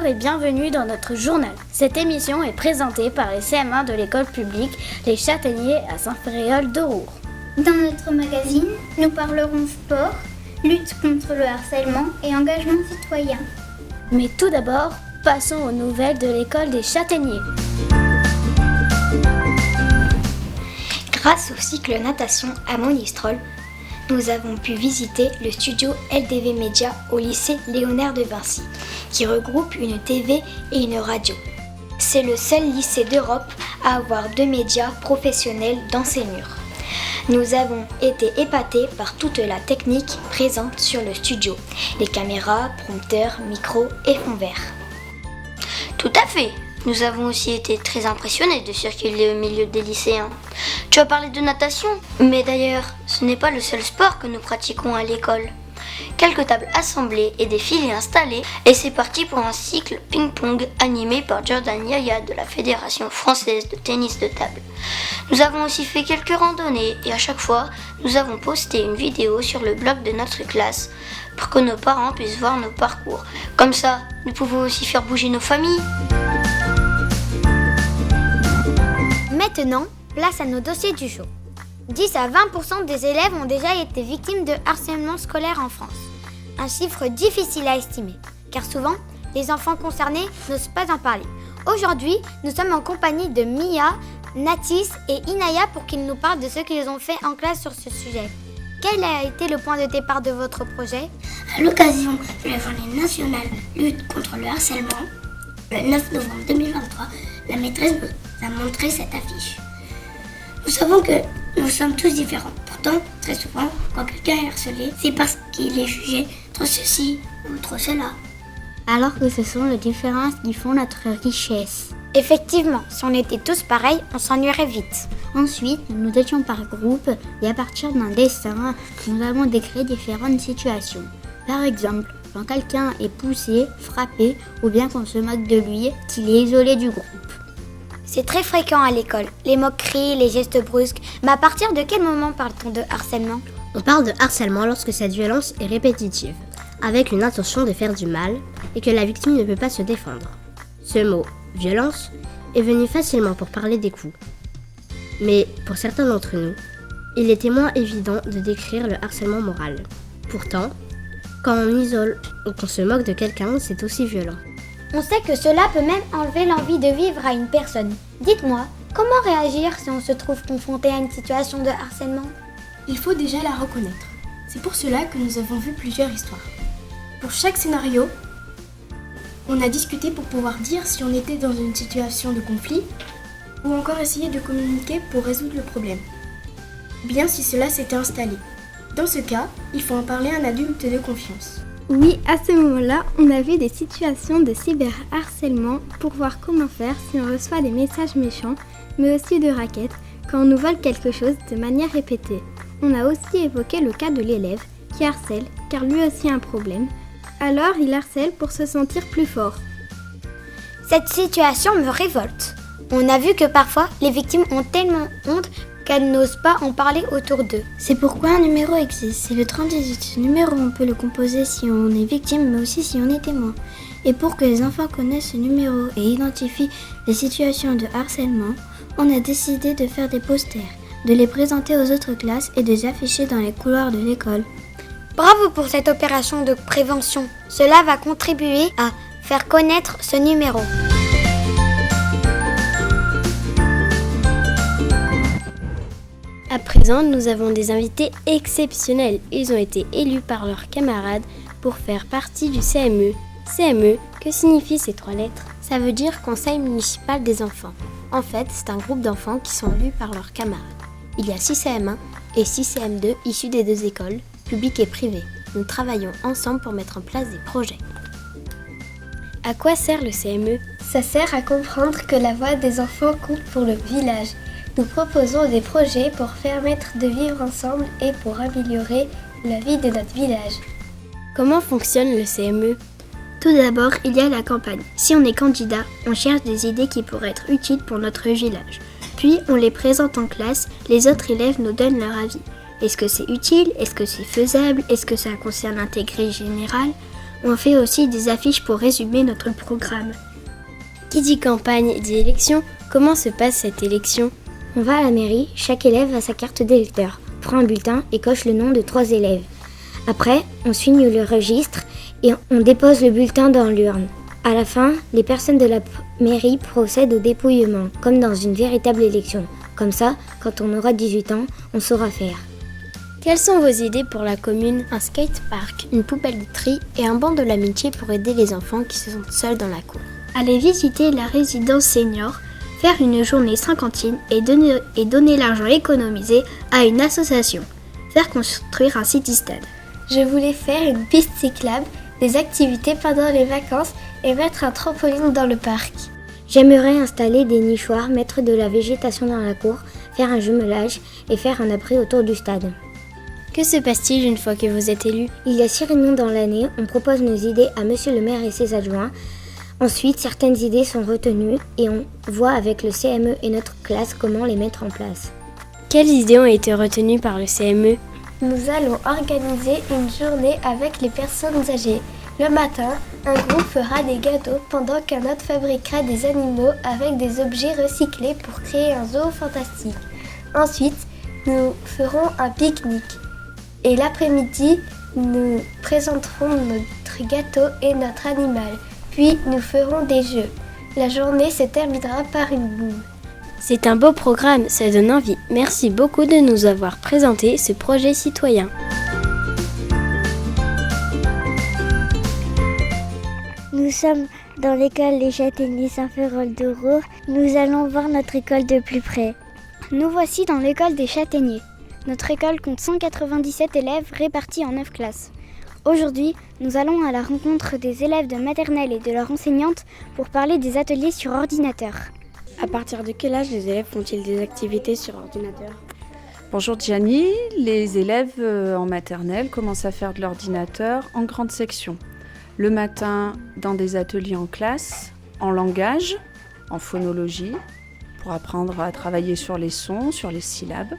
et bienvenue dans notre journal. Cette émission est présentée par les CM1 de l'école publique Les Châtaigniers à Saint-Féréol de Roure. Dans notre magazine, nous parlerons sport, lutte contre le harcèlement et engagement citoyen. Mais tout d'abord, passons aux nouvelles de l'école des Châtaigniers. Grâce au cycle natation à Monistrol, nous avons pu visiter le studio LDV Média au lycée Léonard de Vinci, qui regroupe une TV et une radio. C'est le seul lycée d'Europe à avoir 2 médias professionnels dans ses murs. Nous avons été épatés par toute la technique présente sur le studio, les caméras, prompteurs, micros et fonds verts. Tout à fait. Nous avons aussi été très impressionnés de circuler au milieu des lycéens. Tu as parlé de natation, mais d'ailleurs, ce n'est pas le seul sport que nous pratiquons à l'école. Quelques tables assemblées et des filets installés, et c'est parti pour un cycle ping-pong animé par Jordan Yaya de la Fédération française de tennis de table. Nous avons aussi fait quelques randonnées et à chaque fois, nous avons posté une vidéo sur le blog de notre classe pour que nos parents puissent voir nos parcours. Comme ça, nous pouvons aussi faire bouger nos familles. Maintenant, place à nos dossiers du jour. 10 à 20% des élèves ont déjà été victimes de harcèlement scolaire en France. Un chiffre difficile à estimer, car souvent, les enfants concernés n'osent pas en parler. Aujourd'hui, nous sommes en compagnie de Mia, Natis et Inaya pour qu'ils nous parlent de ce qu'ils ont fait en classe sur ce sujet. Quel a été le point de départ de votre projet ? À l'occasion de la journée nationale lutte contre le harcèlement, le 9 novembre 2023, la maîtresse nous a montré cette affiche. Nous savons que nous sommes tous différents. Pourtant, très souvent, quand quelqu'un est harcelé, c'est parce qu'il est jugé trop ceci ou trop cela. Alors que ce sont les différences qui font notre richesse. Effectivement, si on était tous pareils, on s'ennuierait vite. Ensuite, nous étions par groupe et à partir d'un dessin, nous avons décrit différentes situations. Par exemple, quand quelqu'un est poussé, frappé ou bien qu'on se moque de lui, qu'il est isolé du groupe. C'est très fréquent à l'école, les moqueries, les gestes brusques. Mais à partir de quel moment parle-t-on de harcèlement ? On parle de harcèlement lorsque cette violence est répétitive, avec une intention de faire du mal et que la victime ne peut pas se défendre. Ce mot, violence, est venu facilement pour parler des coups. Mais pour certains d'entre nous, il était moins évident de décrire le harcèlement moral. Pourtant, quand on isole ou qu'on se moque de quelqu'un, c'est aussi violent. On sait que cela peut même enlever l'envie de vivre à une personne. Dites-moi, comment réagir si on se trouve confronté à une situation de harcèlement ? Il faut déjà la reconnaître. C'est pour cela que nous avons vu plusieurs histoires. Pour chaque scénario, on a discuté pour pouvoir dire si on était dans une situation de conflit ou encore essayer de communiquer pour résoudre le problème. Ou bien si cela s'était installé. Dans ce cas, il faut en parler à un adulte de confiance. Oui, à ce moment-là, on a vu des situations de cyberharcèlement pour voir comment faire si on reçoit des messages méchants, mais aussi de raquettes, quand on nous vole quelque chose de manière répétée. On a aussi évoqué le cas de l'élève qui harcèle, car lui aussi a un problème. Alors, il harcèle pour se sentir plus fort. Cette situation me révolte. On a vu que parfois, les victimes ont tellement honte qu'elles n'osent pas en parler autour d'eux. C'est pourquoi un numéro existe, c'est le 3018. Ce numéro, on peut le composer si on est victime, mais aussi si on est témoin. Et pour que les enfants connaissent ce numéro et identifient les situations de harcèlement, on a décidé de faire des posters, de les présenter aux autres classes et de les afficher dans les couloirs de l'école. Bravo pour cette opération de prévention. Cela va contribuer à faire connaître ce numéro. À présent, nous avons des invités exceptionnels. Ils ont été élus par leurs camarades pour faire partie du CME. CME, que signifient ces 3 lettres ? Ça veut dire Conseil municipal des enfants. En fait, c'est un groupe d'enfants qui sont élus par leurs camarades. Il y a 6 CM1 et 6 CM2 issus des 2 écoles, publiques et privées. Nous travaillons ensemble pour mettre en place des projets. À quoi sert le CME ? Ça sert à comprendre que la voix des enfants compte pour le village. Nous proposons des projets pour permettre de vivre ensemble et pour améliorer la vie de notre village. Comment fonctionne le CME ? Tout d'abord, il y a la campagne. Si on est candidat, on cherche des idées qui pourraient être utiles pour notre village. Puis, on les présente en classe, les autres élèves nous donnent leur avis. Est-ce que c'est utile ? Est-ce que c'est faisable ? Est-ce que ça concerne l'intérêt général ? On fait aussi des affiches pour résumer notre programme. Qui dit campagne dit élection. Comment se passe cette élection? On va à la mairie, chaque élève a sa carte d'électeur, prend un bulletin et coche le nom de 3 élèves. Après, on signe le registre et on dépose le bulletin dans l'urne. À la fin, les personnes de la mairie procèdent au dépouillement, comme dans une véritable élection. Comme ça, quand on aura 18 ans, on saura faire. Quelles sont vos idées pour la commune? Un skatepark, une poubelle de tri et un banc de l'amitié pour aider les enfants qui se sentent seuls dans la cour. Aller visiter la résidence senior, faire une journée sans cantine et donner l'argent économisé à une association. Faire construire un city-stade. Je voulais faire une piste cyclable, des activités pendant les vacances et mettre un trampoline dans le parc. J'aimerais installer des nichoirs, mettre de la végétation dans la cour, faire un jumelage et faire un abri autour du stade. Que se passe-t-il une fois que vous êtes élu? Il y a 6 réunions dans l'année, on propose nos idées à monsieur le maire et ses adjoints. Ensuite, certaines idées sont retenues et on voit avec le CME et notre classe comment les mettre en place. Quelles idées ont été retenues par le CME? Nous allons organiser une journée avec les personnes âgées. Le matin, un groupe fera des gâteaux pendant qu'un autre fabriquera des animaux avec des objets recyclés pour créer un zoo fantastique. Ensuite, nous ferons un pique-nique. Et l'après-midi, nous présenterons notre gâteau et notre animal. Puis, nous ferons des jeux. La journée se terminera par une boum. C'est un beau programme, ça donne envie. Merci beaucoup de nous avoir présenté ce projet citoyen. Nous sommes dans l'école Les Châtaigniers Saint-Férol-de-Roure. Nous allons voir notre école de plus près. Nous voici dans l'école des Châtaigniers. Notre école compte 197 élèves répartis en 9 classes. Aujourd'hui, nous allons à la rencontre des élèves de maternelle et de leurs enseignantes pour parler des ateliers sur ordinateur. À partir de quel âge les élèves font-ils des activités sur ordinateur? Bonjour Gianni, les élèves en maternelle commencent à faire de l'ordinateur en grande section. Le matin, dans des ateliers en classe, en langage, en phonologie, pour apprendre à travailler sur les sons, sur les syllabes,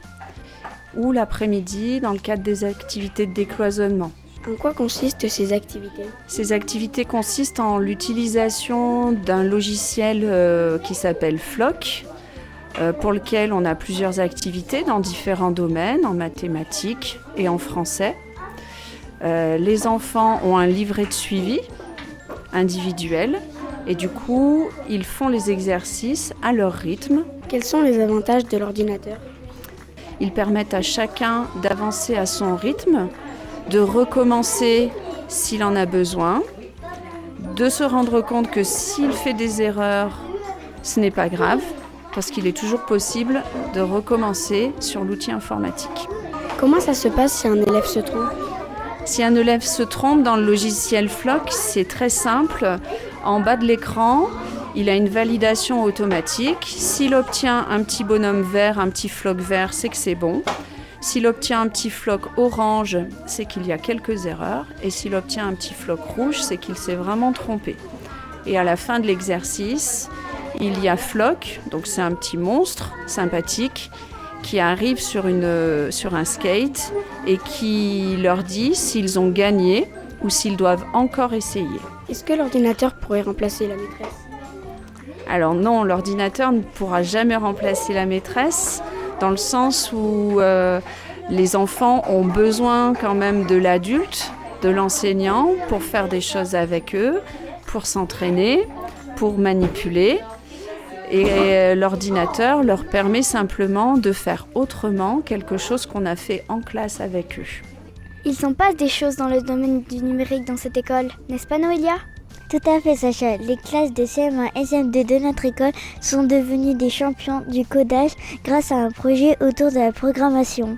ou l'après-midi, dans le cadre des activités de décloisonnement. En quoi consistent ces activités? Ces activités consistent en l'utilisation d'un logiciel qui s'appelle Flock, pour lequel on a plusieurs activités dans différents domaines, en mathématiques et en français. Les enfants ont un livret de suivi individuel et du coup, ils font les exercices à leur rythme. Quels sont les avantages de l'ordinateur? Ils permettent à chacun d'avancer à son rythme, de recommencer s'il en a besoin, de se rendre compte que s'il fait des erreurs, ce n'est pas grave, parce qu'il est toujours possible de recommencer sur l'outil informatique. Comment ça se passe si un élève se trompe? Si un élève se trompe dans le logiciel Flock, c'est très simple. En bas de l'écran, il a une validation automatique. S'il obtient un petit bonhomme vert, un petit floc vert, c'est que c'est bon. S'il obtient un petit floc orange, c'est qu'il y a quelques erreurs. Et s'il obtient un petit floc rouge, c'est qu'il s'est vraiment trompé. Et à la fin de l'exercice, il y a Flock, donc c'est un petit monstre sympathique, qui arrive sur un skate et qui leur dit s'ils ont gagné ou s'ils doivent encore essayer. Est-ce que l'ordinateur pourrait remplacer la maîtresse? Alors non, l'ordinateur ne pourra jamais remplacer la maîtresse, dans le sens où les enfants ont besoin quand même de l'adulte, de l'enseignant, pour faire des choses avec eux, pour s'entraîner, pour manipuler. Et l'ordinateur leur permet simplement de faire autrement quelque chose qu'on a fait en classe avec eux. Il s'en passe des choses dans le domaine du numérique dans cette école, n'est-ce pas Noélia? Tout à fait Sacha, les classes de CM1 et CM2 de notre école sont devenues des champions du codage grâce à un projet autour de la programmation.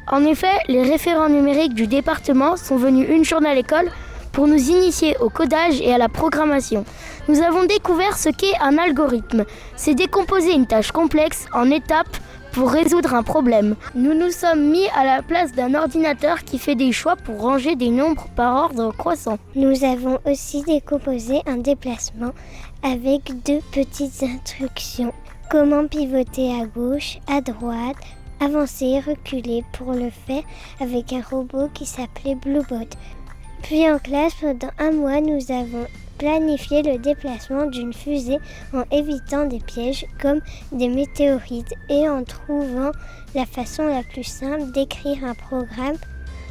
En effet, les référents numériques du département sont venus une journée à l'école pour nous initier au codage et à la programmation. Nous avons découvert ce qu'est un algorithme. C'est décomposer une tâche complexe en étapes pour résoudre un problème. Nous nous sommes mis à la place d'un ordinateur qui fait des choix pour ranger des nombres par ordre croissant. Nous avons aussi décomposé un déplacement avec 2 petites instructions. Comment pivoter à gauche, à droite, avancer et reculer pour le faire avec un robot qui s'appelait Bluebot. Puis en classe, pendant un mois, nous avons planifié le déplacement d'une fusée en évitant des pièges comme des météorites et en trouvant la façon la plus simple d'écrire un programme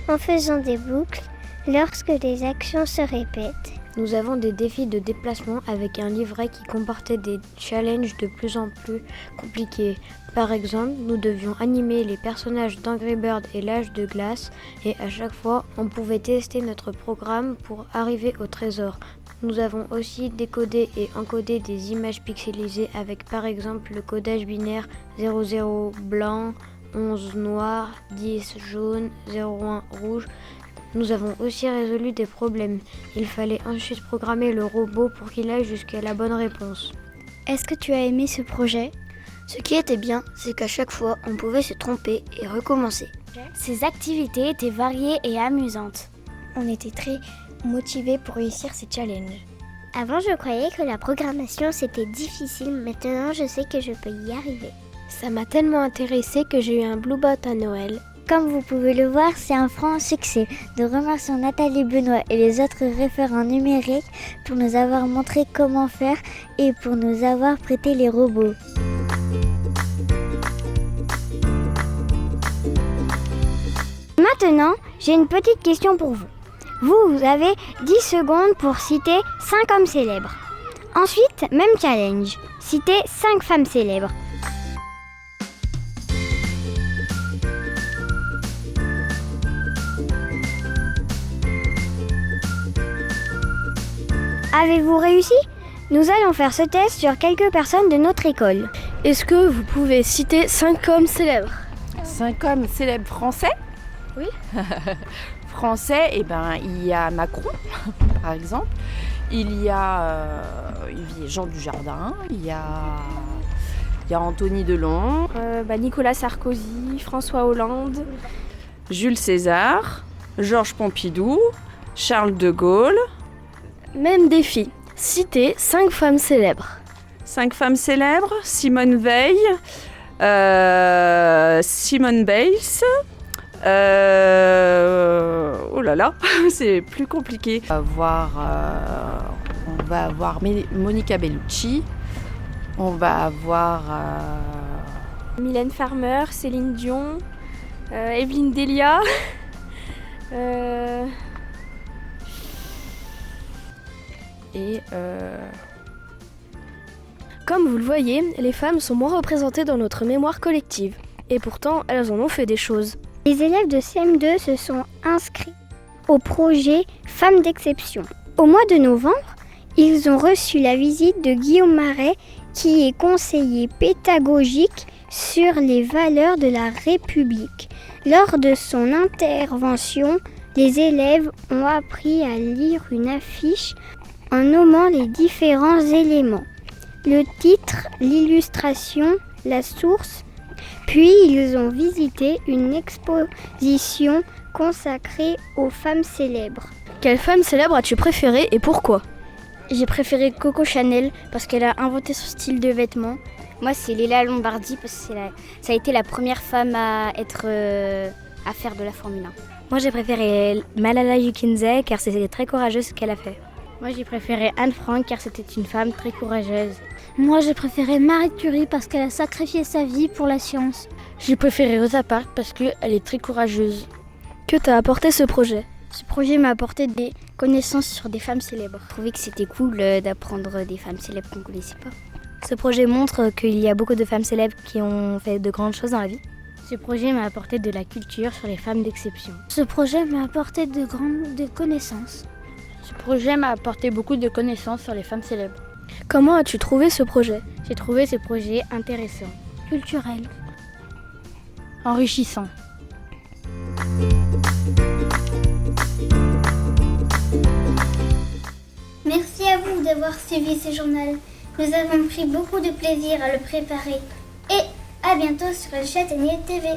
en faisant des boucles lorsque les actions se répètent. Nous avons des défis de déplacement avec un livret qui comportait des challenges de plus en plus compliqués. Par exemple, nous devions animer les personnages d'Angry Bird et l'âge de glace et à chaque fois, on pouvait tester notre programme pour arriver au trésor. Nous avons aussi décodé et encodé des images pixelisées avec par exemple le codage binaire 00 blanc, 11 noir, 10 jaune, 01 rouge. Nous avons aussi résolu des problèmes. Il fallait ensuite programmer le robot pour qu'il aille jusqu'à la bonne réponse. Est-ce que tu as aimé ce projet ? Ce qui était bien, c'est qu'à chaque fois, on pouvait se tromper et recommencer. Ces activités étaient variées et amusantes. On était très motivés pour réussir ces challenges. Avant, je croyais que la programmation c'était difficile. Maintenant, je sais que je peux y arriver. Ça m'a tellement intéressée que j'ai eu un Blue Bot à Noël. Comme vous pouvez le voir, c'est un franc succès. Nous remercions Nathalie Benoît et les autres référents numériques pour nous avoir montré comment faire et pour nous avoir prêté les robots. Maintenant, j'ai une petite question pour vous. Vous avez 10 secondes pour citer 5 hommes célèbres. Ensuite, même challenge. Citez 5 femmes célèbres. Avez-vous réussi ? Nous allons faire ce test sur quelques personnes de notre école. Est-ce que vous pouvez citer 5 hommes célèbres ? 5 hommes célèbres français ? Oui. Français, il y a Macron, par exemple. Il y a Jean Dujardin. Il y a Anthony Delon. Nicolas Sarkozy, François Hollande. Jules César, Georges Pompidou, Charles de Gaulle. Même défi. Citez 5 femmes célèbres. 5 femmes célèbres, Simone Veil, Simone Biles. Oh là là, c'est plus compliqué. On va avoir Monica Bellucci. On va avoir Mylène Farmer, Céline Dion, Evelyne Delia. Comme vous le voyez, les femmes sont moins représentées dans notre mémoire collective. Et pourtant, elles en ont fait des choses. Les élèves de CM2 se sont inscrits au projet Femmes d'exception. Au mois de novembre, ils ont reçu la visite de Guillaume Marais, qui est conseiller pédagogique sur les valeurs de la République. Lors de son intervention, les élèves ont appris à lire une affiche en nommant les différents éléments. Le titre, l'illustration, la source. Puis ils ont visité une exposition consacrée aux femmes célèbres. Quelle femme célèbre as-tu préférée et pourquoi ? J'ai préféré Coco Chanel parce qu'elle a inventé son style de vêtements. Moi, c'est Léla Lombardi parce que ça a été la première femme à faire de la Formule 1. Moi, j'ai préféré Malala Yousafzai car c'était très courageux ce qu'elle a fait. Moi, j'ai préféré Anne Frank car c'était une femme très courageuse. Moi, j'ai préféré Marie Curie parce qu'elle a sacrifié sa vie pour la science. J'ai préféré Rosa Parks parce qu'elle est très courageuse. Que t'a apporté ce projet ? Ce projet m'a apporté des connaissances sur des femmes célèbres. Je trouvais que c'était cool d'apprendre des femmes célèbres qu'on ne connaissait pas. Ce projet montre qu'il y a beaucoup de femmes célèbres qui ont fait de grandes choses dans la vie. Ce projet m'a apporté de la culture sur les femmes d'exception. Ce projet m'a apporté de connaissances. Ce projet m'a apporté beaucoup de connaissances sur les femmes célèbres. Comment as-tu trouvé ce projet ? J'ai trouvé ce projet intéressant, culturel, enrichissant. Merci à vous d'avoir suivi ce journal. Nous avons pris beaucoup de plaisir à le préparer. Et à bientôt sur le Châtaignier TV.